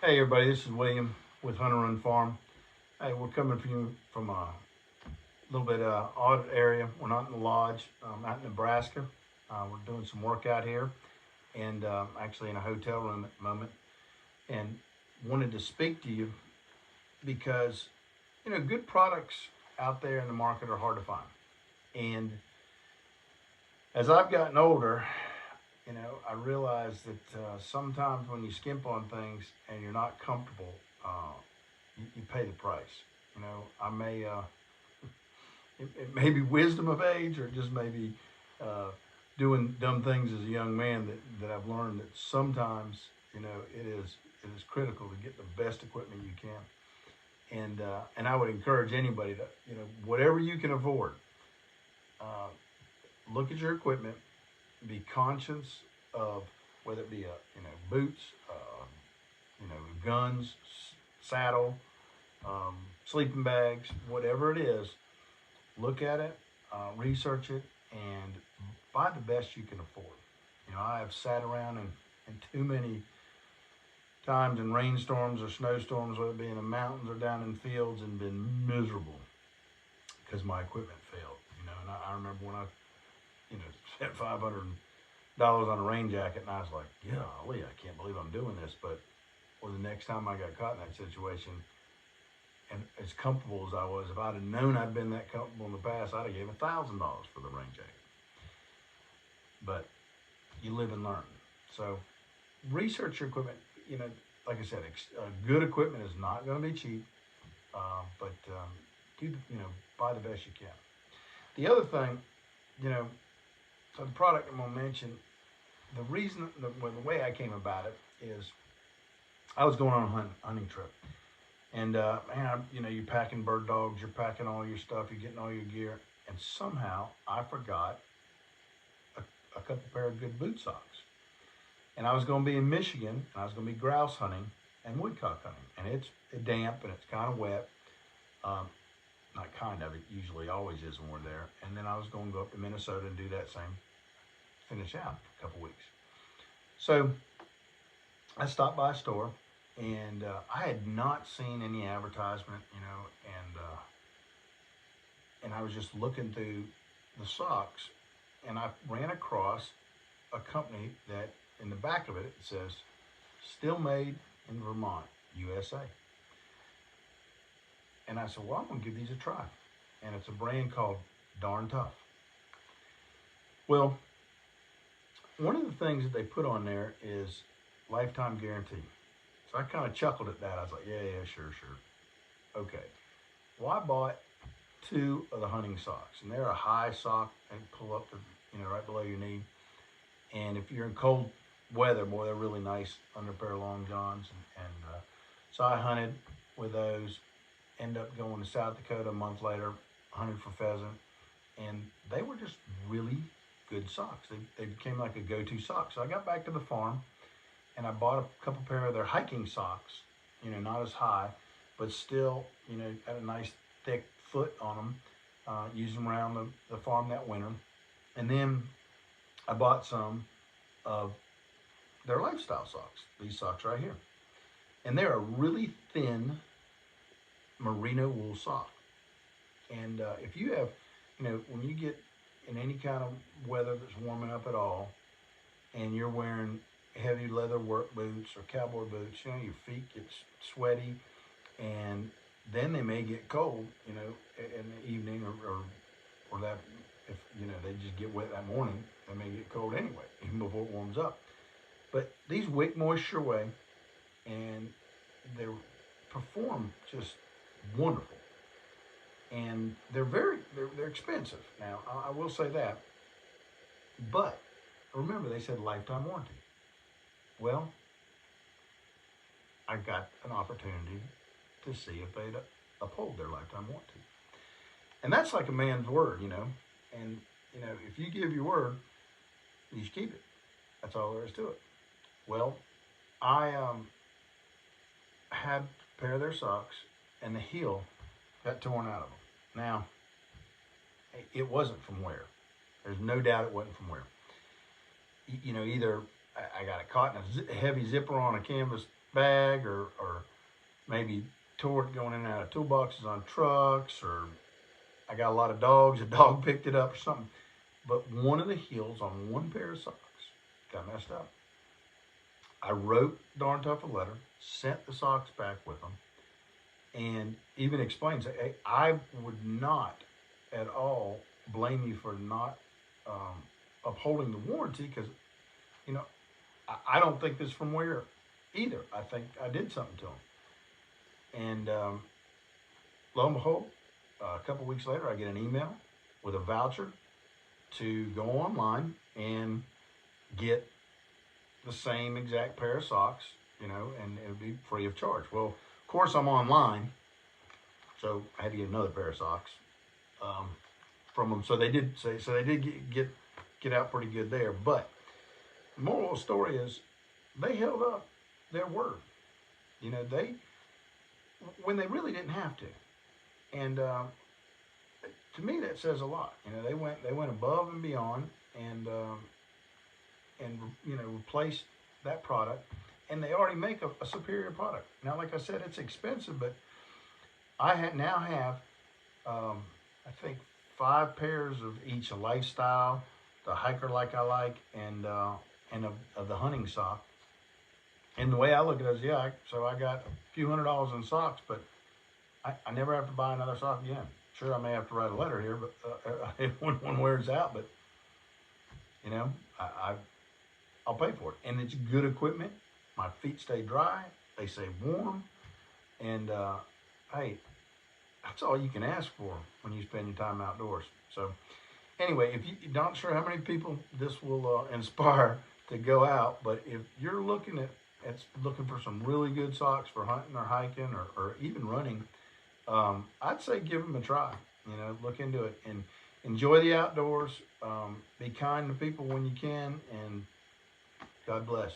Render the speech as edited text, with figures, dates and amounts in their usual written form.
Hey everybody, this is William with Hunter Run Farm. Hey, we're coming from you from a little bit odd area. We're not in the lodge, out in Nebraska. We're doing some work out here, and actually in a hotel room at the moment. And wanted to speak to you because good products out there in the market are hard to find. And as I've gotten older, I realize that sometimes when you skimp on things and you're not comfortable, you pay the price. I may, it may be wisdom of age or just maybe uh, doing dumb things as a young man that I've learned that sometimes, it is critical to get the best equipment you can. And I would encourage anybody to, whatever you can afford, uh, look at your equipment, be conscious of whether it be boots, guns, saddle, sleeping bags, whatever it is. Look at it, research it, and buy the best you can afford. I have sat around and too many times in rainstorms or snowstorms, whether it be in the mountains or down in fields, and been miserable because my equipment failed. And I remember when I spent $500 on a rain jacket, and I was like, golly, I can't believe I'm doing this. But the next time I got caught in that situation, and as comfortable as I was, if I'd have known I'd been that comfortable in the past, I'd have gave $1,000 for the rain jacket. But you live and learn. So research your equipment. Like I said, good equipment is not going to be cheap, but do buy the best you can. The other thing, so the product I'm going to mention, the reason, the way I came about it is I was going on a hunting trip. And man, you're packing bird dogs, you're packing all your stuff, you're getting all your gear, and somehow I forgot a couple pair of good boot socks. And I was going to be in Michigan, and I was going to be grouse hunting and woodcock hunting, and it's damp and it's kind of wet. Not kind of, it usually always is when we're there. And then I was going to go up to Minnesota and do that same, finish out a couple weeks. So I stopped by a store, and I had not seen any advertisement, and I was just looking through the socks, and I ran across a company that in the back of it, it says, still made in Vermont, USA. And I said, well, I'm going to give these a try. And it's a brand called Darn Tough. Well, one of the things that they put on there is lifetime guarantee. So I kind of chuckled at that. I was like, yeah, sure. Okay. Well, I bought two of the hunting socks, and they're a high sock and pull up to, right below your knee. And if you're in cold weather, boy, they're really nice under a pair of long johns. And so I hunted with those, ended up going to South Dakota a month later, hunted for pheasant, and they were just really good socks. They became like a go-to sock. So I got back to the farm, and I bought a couple pair of their hiking socks, not as high, but still, had a nice thick foot on them, used them around the farm that winter. And then I bought some of their lifestyle socks, these socks right here. And they're a really thin merino wool sock. And if you have, when you get in any kind of weather that's warming up at all, and you're wearing heavy leather work boots or cowboy boots, your feet get sweaty, and then they may get cold, in the evening or that, if, they just get wet that morning, they may get cold anyway, even before it warms up. But these wick moisture away, and they perform just wonderful. And they're expensive. Now, I will say that. But remember, they said lifetime warranty. Well, I got an opportunity to see if they'd uphold their lifetime warranty. And that's like a man's word, And, if you give your word, you should keep it. That's all there is to it. Well, I had a pair of their socks, and the heel got torn out of them. Now, it wasn't from wear. There's no doubt it wasn't from wear. Either I got it caught in a heavy zipper on a canvas bag, or maybe tore it going in and out of toolboxes on trucks, or I got a lot of dogs, a dog picked it up or something. But one of the heels on one pair of socks got messed up. I wrote Darn Tough a letter, sent the socks back with them, and even explained, say, hey, I would not at all blame you for not um, upholding the warranty, because, you know, I don't think this from where either. I think I did something to them. And lo and behold, a couple weeks later, I get an email with a voucher to go online and get the same exact pair of socks, and it would be free of charge. Well, of course, I'm online, so I had to get another pair of socks from them. So they did say, so they did get out pretty good there. But the moral of the story is they held up their word. They when they really didn't have to, and to me that says a lot. They went above and beyond, and replaced that product, and they already make a superior product. Now, like I said, it's expensive, but now have I think 5 pairs of each: a lifestyle, the hiker like I like, and of the hunting sock. And the way I look at it is, so I got a few $100s in socks, but I never have to buy another sock again. Sure, I may have to write a letter here, but when one wears out, but you know, I I'll pay for it, and it's good equipment. My feet stay dry, they stay warm, and hey, that's all you can ask for when you spend your time outdoors. So anyway, if you're not sure how many people this will inspire to go out, but if you're looking for some really good socks for hunting or hiking, or even running, I'd say give them a try. Look into it and enjoy the outdoors. Be kind to people when you can, and God bless.